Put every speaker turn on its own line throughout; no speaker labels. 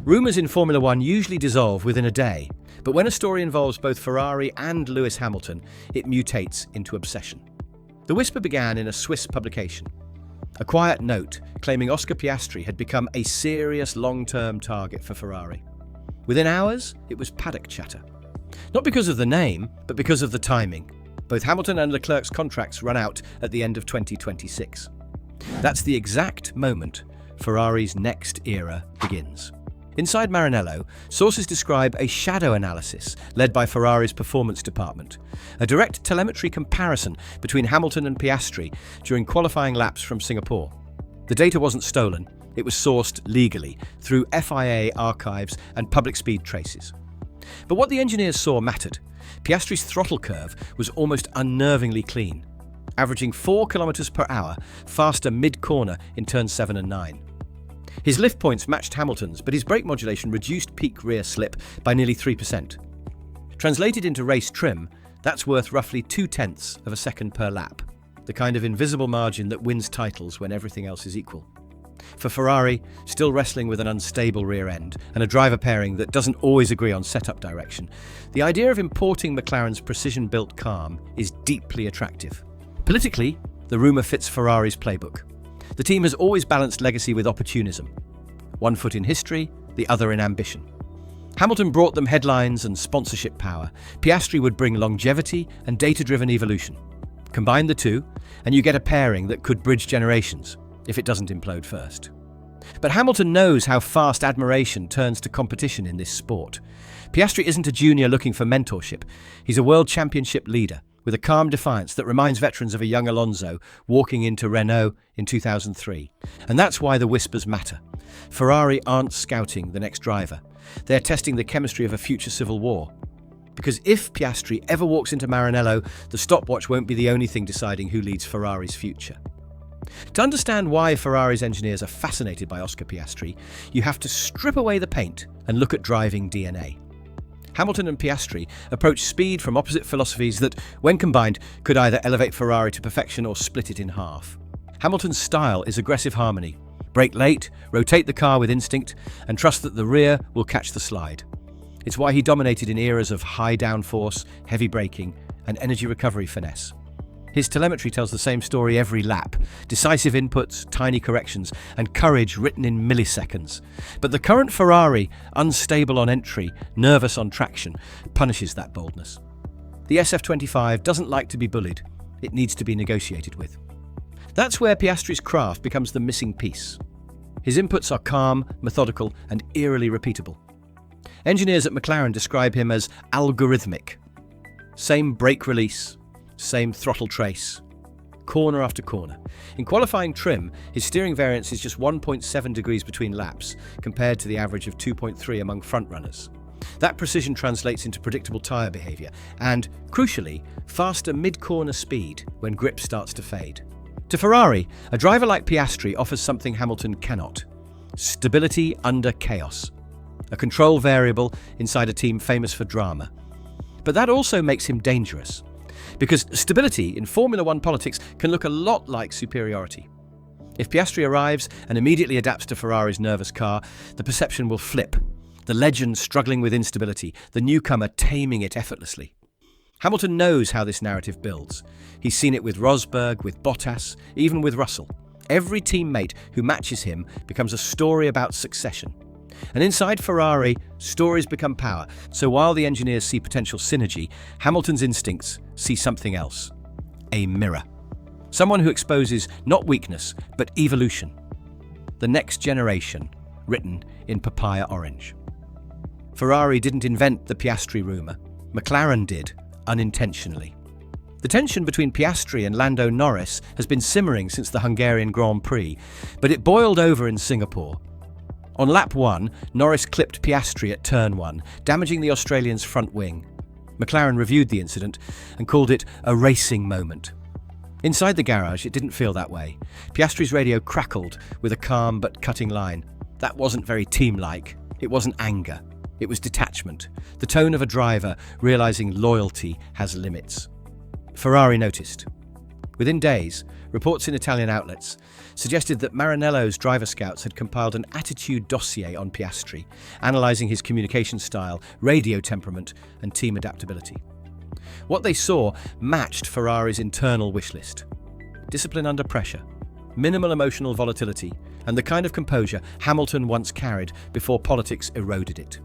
Rumours in Formula One usually dissolve within a day, but when a story involves both Ferrari and Lewis Hamilton, it mutates into obsession. The whisper began in a Swiss publication. A quiet note claiming Oscar Piastri had become a serious long-term target for Ferrari. Within hours, it was paddock chatter. Not because of the name, but because of the timing. Both Hamilton and Leclerc's contracts run out at the end of 2026. That's the exact moment Ferrari's next era begins. Inside Maranello, sources describe a shadow analysis led by Ferrari's performance department, a direct telemetry comparison between Hamilton and Piastri during qualifying laps from Singapore. The data wasn't stolen, it was sourced legally through FIA archives and public speed traces. But what the engineers saw mattered. Piastri's throttle curve was almost unnervingly clean, averaging 4 km per hour faster mid-corner in turns 7 and 9. His lift points matched Hamilton's, but his brake modulation reduced peak rear slip by nearly 3%. Translated into race trim, that's worth roughly 0.2 of a second per lap, the kind of invisible margin that wins titles when everything else is equal. For Ferrari, still wrestling with an unstable rear end and a driver pairing that doesn't always agree on setup direction, the idea of importing McLaren's precision-built calm is deeply attractive. Politically, the rumour fits Ferrari's playbook. The team has always balanced legacy with opportunism. One foot in history, the other in ambition. Hamilton brought them headlines and sponsorship power. Piastri would bring longevity and data-driven evolution. Combine the two, and you get a pairing that could bridge generations, if it doesn't implode first. But Hamilton knows how fast admiration turns to competition in this sport. Piastri isn't a junior looking for mentorship. He's a world championship leader, with a calm defiance that reminds veterans of a young Alonso walking into Renault in 2003. And that's why the whispers matter. Ferrari aren't scouting the next driver. They're testing the chemistry of a future civil war. Because if Piastri ever walks into Maranello, the stopwatch won't be the only thing deciding who leads Ferrari's future. To understand why Ferrari's engineers are fascinated by Oscar Piastri, you have to strip away the paint and look at driving DNA. Hamilton and Piastri approach speed from opposite philosophies that, when combined, could either elevate Ferrari to perfection or split it in half. Hamilton's style is aggressive harmony. Brake late, rotate the car with instinct, and trust that the rear will catch the slide. It's why he dominated in eras of high downforce, heavy braking, and energy recovery finesse. His telemetry tells the same story every lap. Decisive inputs, tiny corrections, and courage written in milliseconds. But the current Ferrari, unstable on entry, nervous on traction, punishes that boldness. The SF25 doesn't like to be bullied. It needs to be negotiated with. That's where Piastri's craft becomes the missing piece. His inputs are calm, methodical, and eerily repeatable. Engineers at McLaren describe him as algorithmic. Same brake release, same throttle trace, corner after corner. In qualifying trim, his steering variance is just 1.7 degrees between laps, compared to the average of 2.3 among frontrunners. That precision translates into predictable tyre behaviour and, crucially, faster mid-corner speed when grip starts to fade. To Ferrari, a driver like Piastri offers something Hamilton cannot: stability under chaos. A control variable inside a team famous for drama. But that also makes him dangerous. Because stability in Formula One politics can look a lot like superiority. If Piastri arrives and immediately adapts to Ferrari's nervous car, the perception will flip. The legend struggling with instability, the newcomer taming it effortlessly. Hamilton knows how this narrative builds. He's seen it with Rosberg, with Bottas, even with Russell. Every teammate who matches him becomes a story about succession. And inside Ferrari, stories become power. So while the engineers see potential synergy, Hamilton's instincts see something else. A mirror. Someone who exposes not weakness, but evolution. The next generation, written in papaya orange. Ferrari didn't invent the Piastri rumour. McLaren did, unintentionally. The tension between Piastri and Lando Norris has been simmering since the Hungarian Grand Prix, but it boiled over in Singapore. On lap 1, Norris clipped Piastri at turn 1, damaging the Australian's front wing. McLaren reviewed the incident and called it a racing moment. Inside the garage, it didn't feel that way. Piastri's radio crackled with a calm but cutting line. That wasn't very team-like. It wasn't anger. It was detachment, the tone of a driver realizing loyalty has limits. Ferrari noticed. Within days, reports in Italian outlets suggested that Maranello's driver scouts had compiled an attitude dossier on Piastri, analysing his communication style, radio temperament and team adaptability. What they saw matched Ferrari's internal wish list: discipline under pressure, minimal emotional volatility, and the kind of composure Hamilton once carried before politics eroded it.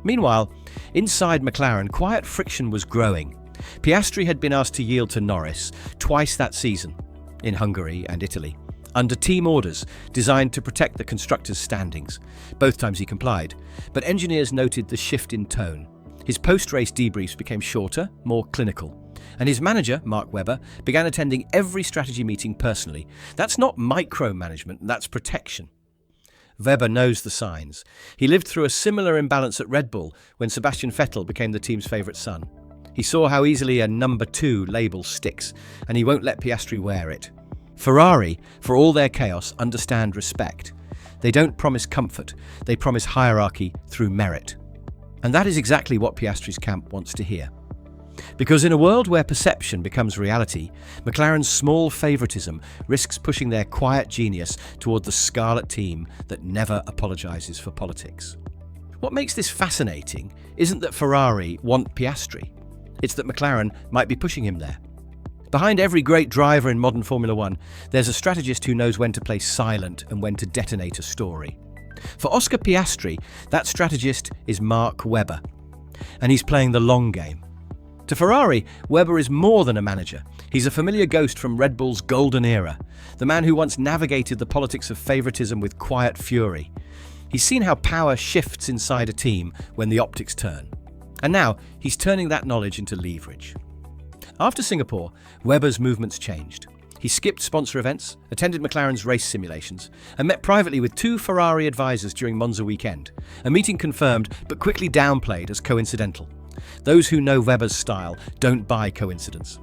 Meanwhile, inside McLaren, quiet friction was growing. Piastri had been asked to yield to Norris twice that season, in Hungary and Italy, under team orders designed to protect the constructors' standings. Both times he complied, but engineers noted the shift in tone. His post-race debriefs became shorter, more clinical, and his manager, Mark Webber, began attending every strategy meeting personally. That's not micromanagement, that's protection. Webber knows the signs. He lived through a similar imbalance at Red Bull when Sebastian Vettel became the team's favourite son. He saw how easily a number 2 label sticks, and he won't let Piastri wear it. Ferrari, for all their chaos, understand respect. They don't promise comfort, they promise hierarchy through merit. And that is exactly what Piastri's camp wants to hear. Because in a world where perception becomes reality, McLaren's small favouritism risks pushing their quiet genius toward the scarlet team that never apologises for politics. What makes this fascinating isn't that Ferrari want Piastri. It's that McLaren might be pushing him there. Behind every great driver in modern Formula One, there's a strategist who knows when to play silent and when to detonate a story. For Oscar Piastri, that strategist is Mark Webber, and he's playing the long game. To Ferrari, Webber is more than a manager. He's a familiar ghost from Red Bull's golden era, the man who once navigated the politics of favouritism with quiet fury. He's seen how power shifts inside a team when the optics turn. And now, he's turning that knowledge into leverage. After Singapore, Webber's movements changed. He skipped sponsor events, attended McLaren's race simulations, and met privately with 2 Ferrari advisors during Monza weekend, a meeting confirmed but quickly downplayed as coincidental. Those who know Webber's style don't buy coincidence.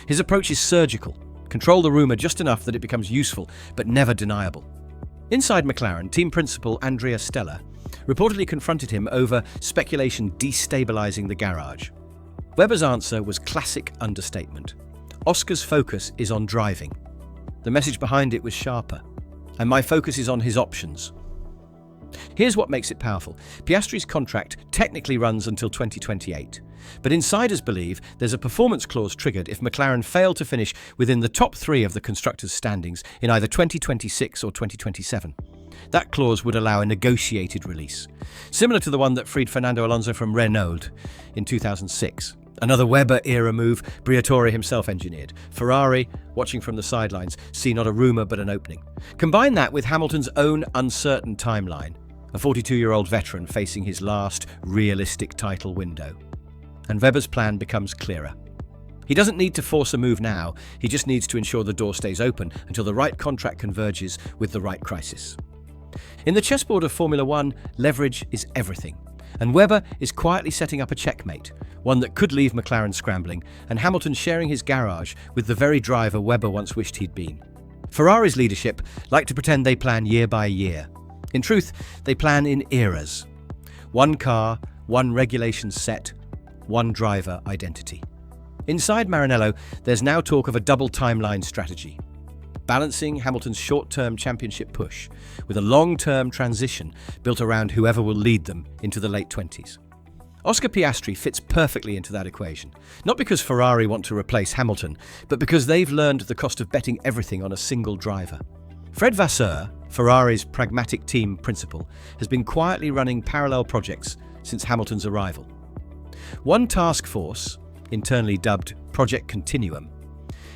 His approach is surgical: control the rumour just enough that it becomes useful, but never deniable. Inside McLaren, team principal Andrea Stella reportedly confronted him over speculation destabilising the garage. Webber's answer was classic understatement. Oscar's focus is on driving. The message behind it was sharper. And my focus is on his options. Here's what makes it powerful. Piastri's contract technically runs until 2028, but insiders believe there's a performance clause triggered if McLaren fail to finish within the top 3 of the constructors' standings in either 2026 or 2027. That clause would allow a negotiated release, similar to the one that freed Fernando Alonso from Renault in 2006. Another Webber-era move Briatore himself engineered. Ferrari, watching from the sidelines, see not a rumour but an opening. Combine that with Hamilton's own uncertain timeline, a 42-year-old veteran facing his last realistic title window, and Webber's plan becomes clearer. He doesn't need to force a move now, he just needs to ensure the door stays open until the right contract converges with the right crisis. In the chessboard of Formula One, leverage is everything, and Webber is quietly setting up a checkmate, one that could leave McLaren scrambling, and Hamilton sharing his garage with the very driver Webber once wished he'd been. Ferrari's leadership like to pretend they plan year by year. In truth, they plan in eras. One car, one regulation set, one driver identity. Inside Maranello, there's now talk of a double timeline strategy, balancing Hamilton's short-term championship push with a long-term transition built around whoever will lead them into the late 20s. Oscar Piastri fits perfectly into that equation, not because Ferrari want to replace Hamilton, but because they've learned the cost of betting everything on a single driver. Fred Vasseur, Ferrari's pragmatic team principal, has been quietly running parallel projects since Hamilton's arrival. One task force, internally dubbed Project Continuum,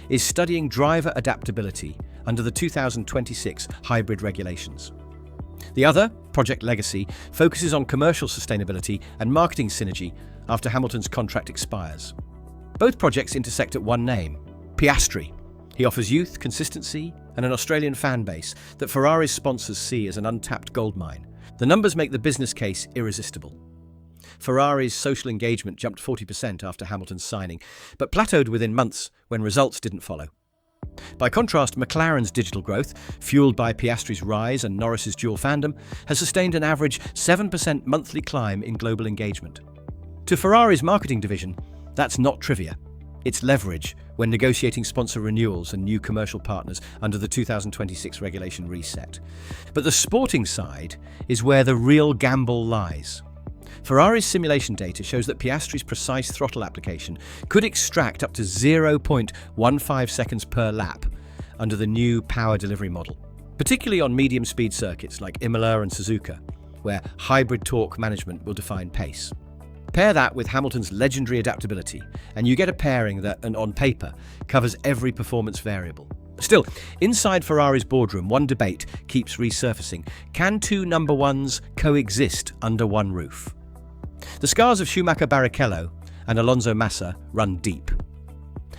is studying driver adaptability under the 2026 hybrid regulations. The other, Project Legacy, focuses on commercial sustainability and marketing synergy after Hamilton's contract expires. Both projects intersect at one name: Piastri. He offers youth, consistency, and an Australian fan base that Ferrari's sponsors see as an untapped goldmine. The numbers make the business case irresistible. Ferrari's social engagement jumped 40% after Hamilton's signing, but plateaued within months when results didn't follow. By contrast, McLaren's digital growth, fueled by Piastri's rise and Norris's dual fandom, has sustained an average 7% monthly climb in global engagement. To Ferrari's marketing division, that's not trivia. It's leverage when negotiating sponsor renewals and new commercial partners under the 2026 regulation reset. But the sporting side is where the real gamble lies. Ferrari's simulation data shows that Piastri's precise throttle application could extract up to 0.15 seconds per lap under the new power delivery model, particularly on medium-speed circuits like Imola and Suzuka, where hybrid torque management will define pace. Pair that with Hamilton's legendary adaptability, and you get a pairing that, and on paper, covers every performance variable. Still, inside Ferrari's boardroom, one debate keeps resurfacing. Can two number ones coexist under one roof? The scars of Schumacher Barrichello and Alonso Massa run deep.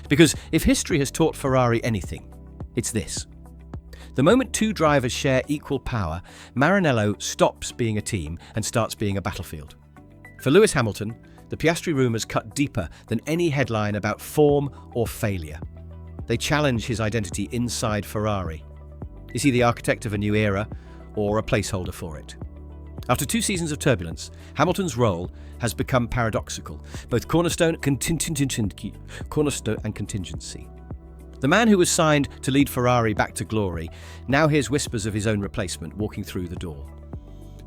Because if history has taught Ferrari anything, it's this. The moment two drivers share equal power, Maranello stops being a team and starts being a battlefield. For Lewis Hamilton, the Piastri rumours cut deeper than any headline about form or failure. They challenge his identity inside Ferrari. Is he the architect of a new era or a placeholder for it? After 2 seasons of turbulence, Hamilton's role has become paradoxical, both cornerstone and contingency. The man who was signed to lead Ferrari back to glory now hears whispers of his own replacement walking through the door.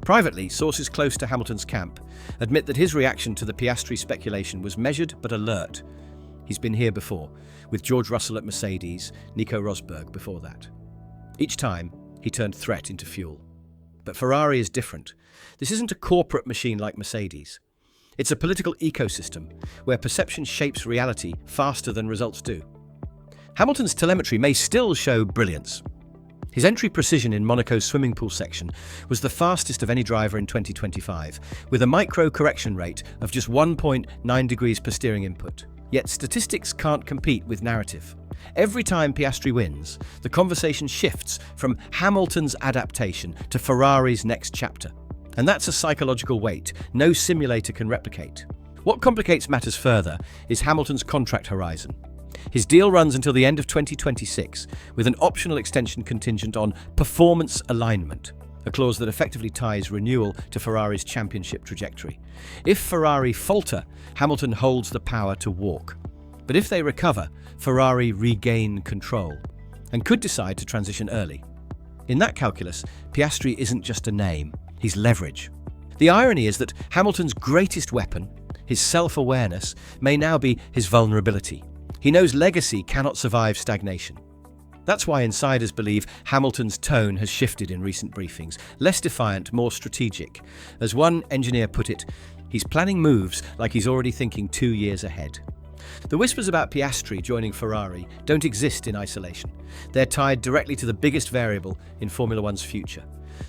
Privately, sources close to Hamilton's camp admit that his reaction to the Piastri speculation was measured but alert. He's been here before, with George Russell at Mercedes, Nico Rosberg before that. Each time, he turned threat into fuel. But Ferrari is different. This isn't a corporate machine like Mercedes. It's a political ecosystem where perception shapes reality faster than results do. Hamilton's telemetry may still show brilliance. His entry precision in Monaco's swimming pool section was the fastest of any driver in 2025, with a micro correction rate of just 1.9 degrees per steering input. Yet statistics can't compete with narrative. Every time Piastri wins, the conversation shifts from Hamilton's adaptation to Ferrari's next chapter. And that's a psychological weight no simulator can replicate. What complicates matters further is Hamilton's contract horizon. His deal runs until the end of 2026, with an optional extension contingent on performance alignment, a clause that effectively ties renewal to Ferrari's championship trajectory. If Ferrari falter, Hamilton holds the power to walk. But if they recover, Ferrari regain control and could decide to transition early. In that calculus, Piastri isn't just a name, he's leverage. The irony is that Hamilton's greatest weapon, his self-awareness, may now be his vulnerability. He knows legacy cannot survive stagnation. That's why insiders believe Hamilton's tone has shifted in recent briefings, less defiant, more strategic. As one engineer put it, he's planning moves like he's already thinking 2 years ahead. The whispers about Piastri joining Ferrari don't exist in isolation. They're tied directly to the biggest variable in Formula One's future,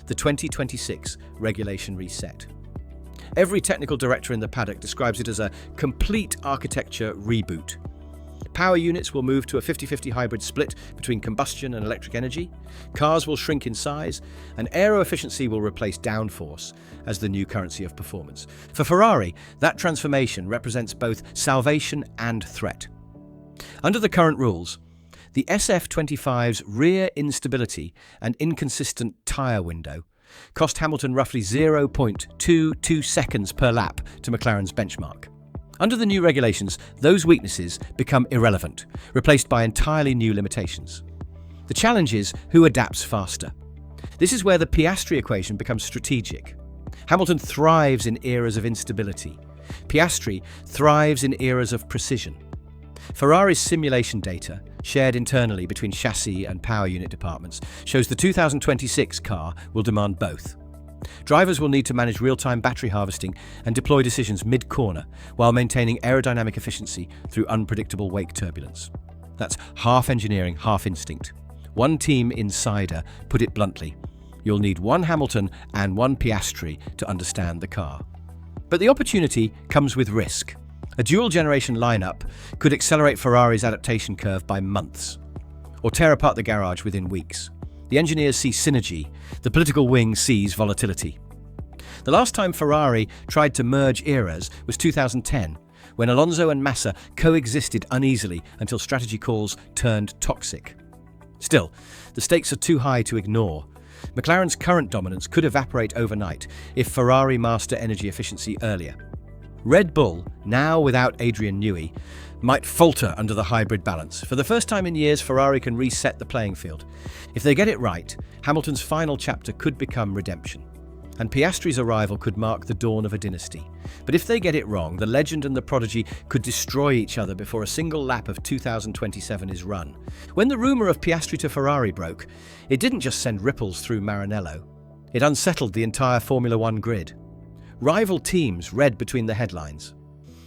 the 2026 regulation reset. Every technical director in the paddock describes it as a complete architecture reboot. Power units will move to a 50-50 hybrid split between combustion and electric energy, cars will shrink in size, and aero efficiency will replace downforce as the new currency of performance. For Ferrari, that transformation represents both salvation and threat. Under the current rules, the SF25's rear instability and inconsistent tyre window cost Hamilton roughly 0.22 seconds per lap to McLaren's benchmark. Under the new regulations, those weaknesses become irrelevant, replaced by entirely new limitations. The challenge is who adapts faster. This is where the Piastri equation becomes strategic. Hamilton thrives in eras of instability. Piastri thrives in eras of precision. Ferrari's simulation data, shared internally between chassis and power unit departments, shows the 2026 car will demand both. Drivers will need to manage real-time battery harvesting and deploy decisions mid-corner while maintaining aerodynamic efficiency through unpredictable wake turbulence. That's half engineering, half instinct. One team insider put it bluntly, you'll need one Hamilton and one Piastri to understand the car. But the opportunity comes with risk. A dual-generation lineup could accelerate Ferrari's adaptation curve by months, or tear apart the garage within weeks. The engineers see synergy, the political wing sees volatility. The last time Ferrari tried to merge eras was 2010, when Alonso and Massa coexisted uneasily until strategy calls turned toxic. Still, the stakes are too high to ignore. McLaren's current dominance could evaporate overnight if Ferrari master energy efficiency earlier. Red Bull, now without Adrian Newey, might falter under the hybrid balance. For the first time in years, Ferrari can reset the playing field. If they get it right, Hamilton's final chapter could become redemption, and Piastri's arrival could mark the dawn of a dynasty. But if they get it wrong, the legend and the prodigy could destroy each other before a single lap of 2027 is run. When the rumour of Piastri to Ferrari broke, it didn't just send ripples through Maranello. It unsettled the entire Formula One grid. Rival teams read between the headlines.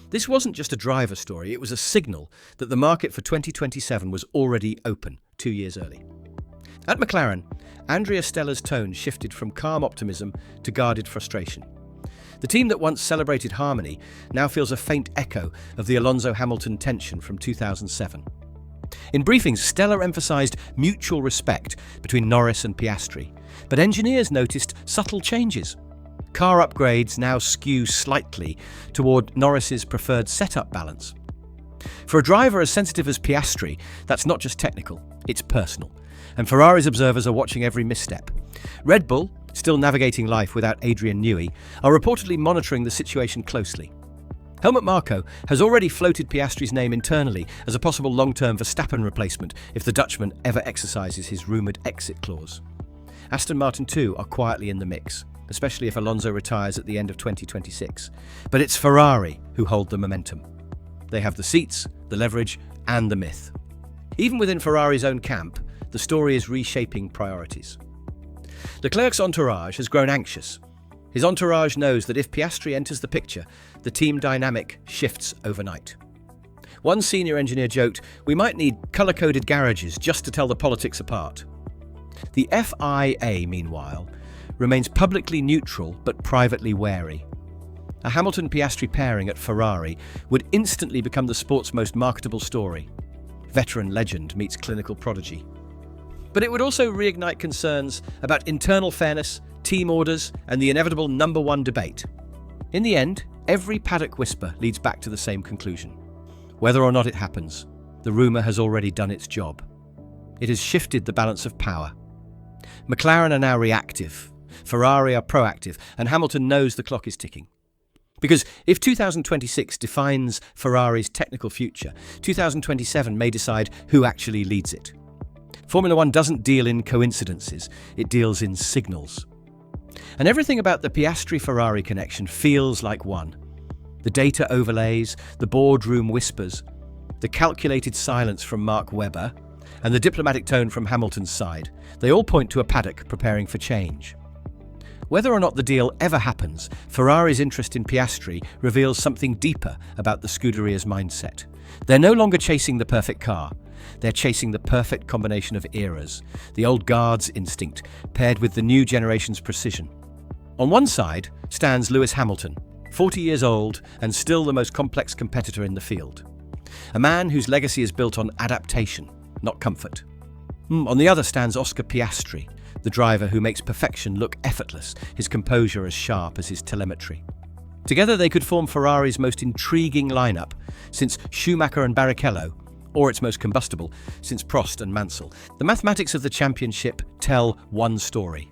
This wasn't just a driver story, it was a signal that the market for 2027 was already open 2 years early. At McLaren, Andrea Stella's tone shifted from calm optimism to guarded frustration. The team that once celebrated harmony now feels a faint echo of the Alonso-Hamilton tension from 2007. In briefings, Stella emphasised mutual respect between Norris and Piastri, but engineers noticed subtle changes. Car upgrades now skew slightly toward Norris's preferred setup balance. For a driver as sensitive as Piastri, that's not just technical, it's personal, and Ferrari's observers are watching every misstep. Red Bull, still navigating life without Adrian Newey, are reportedly monitoring the situation closely. Helmut Marko has already floated Piastri's name internally as a possible long-term Verstappen replacement if the Dutchman ever exercises his rumoured exit clause. Aston Martin too are quietly in the mix, especially if Alonso retires at the end of 2026. But it's Ferrari who hold the momentum. They have the seats, the leverage, and the myth. Even within Ferrari's own camp, the story is reshaping priorities. Leclerc's entourage has grown anxious. His entourage knows that if Piastri enters the picture, the team dynamic shifts overnight. One senior engineer joked, "We might need colour-coded garages just to tell the politics apart." The FIA, meanwhile, remains publicly neutral but privately wary. A Hamilton-Piastri pairing at Ferrari would instantly become the sport's most marketable story. Veteran legend meets clinical prodigy. But it would also reignite concerns about internal fairness, team orders, and the inevitable number one debate. In the end, every paddock whisper leads back to the same conclusion. Whether or not it happens, the rumour has already done its job. It has shifted the balance of power. McLaren are now reactive, Ferrari are proactive, and Hamilton knows the clock is ticking. Because if 2026 defines Ferrari's technical future, 2027 may decide who actually leads it. Formula One doesn't deal in coincidences, it deals in signals. And everything about the Piastri-Ferrari connection feels like one. The data overlays, the boardroom whispers, the calculated silence from Mark Webber, and the diplomatic tone from Hamilton's side, they all point to a paddock preparing for change. Whether or not the deal ever happens, Ferrari's interest in Piastri reveals something deeper about the Scuderia's mindset. They're no longer chasing the perfect car. They're chasing the perfect combination of eras, the old guard's instinct paired with the new generation's precision. On one side stands Lewis Hamilton, 40 years old and still the most complex competitor in the field. A man whose legacy is built on adaptation, not comfort. On the other stands Oscar Piastri, the driver who makes perfection look effortless, his composure as sharp as his telemetry. Together they could form Ferrari's most intriguing lineup since Schumacher and Barrichello, or its most combustible since Prost and Mansell. The mathematics of the championship tell one story.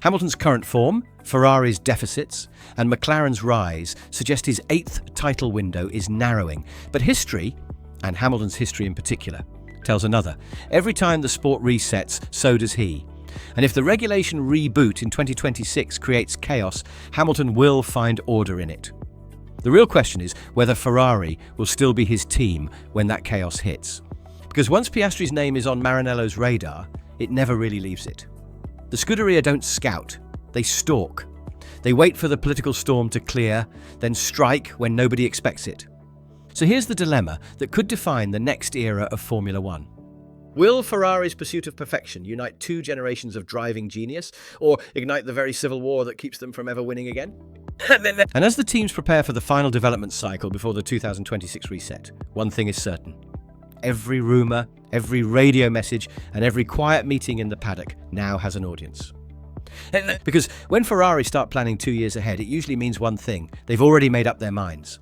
Hamilton's current form, Ferrari's deficits, and McLaren's rise suggest his 8th title window is narrowing. But history, and Hamilton's history in particular, tells another. Every time the sport resets, so does he. And if the regulation reboot in 2026 creates chaos, Hamilton will find order in it. The real question is whether Ferrari will still be his team when that chaos hits. Because once Piastri's name is on Maranello's radar, it never really leaves it. The Scuderia don't scout, they stalk. They wait for the political storm to clear, then strike when nobody expects it. So here's the dilemma that could define the next era of Formula One. Will Ferrari's pursuit of perfection unite 2 generations of driving genius, or ignite the very civil war that keeps them from ever winning again? And as the teams prepare for the final development cycle before the 2026 reset, one thing is certain. Every rumour, every radio message, and every quiet meeting in the paddock now has an audience. Because when Ferrari start planning 2 years ahead, it usually means one thing. They've already made up their minds.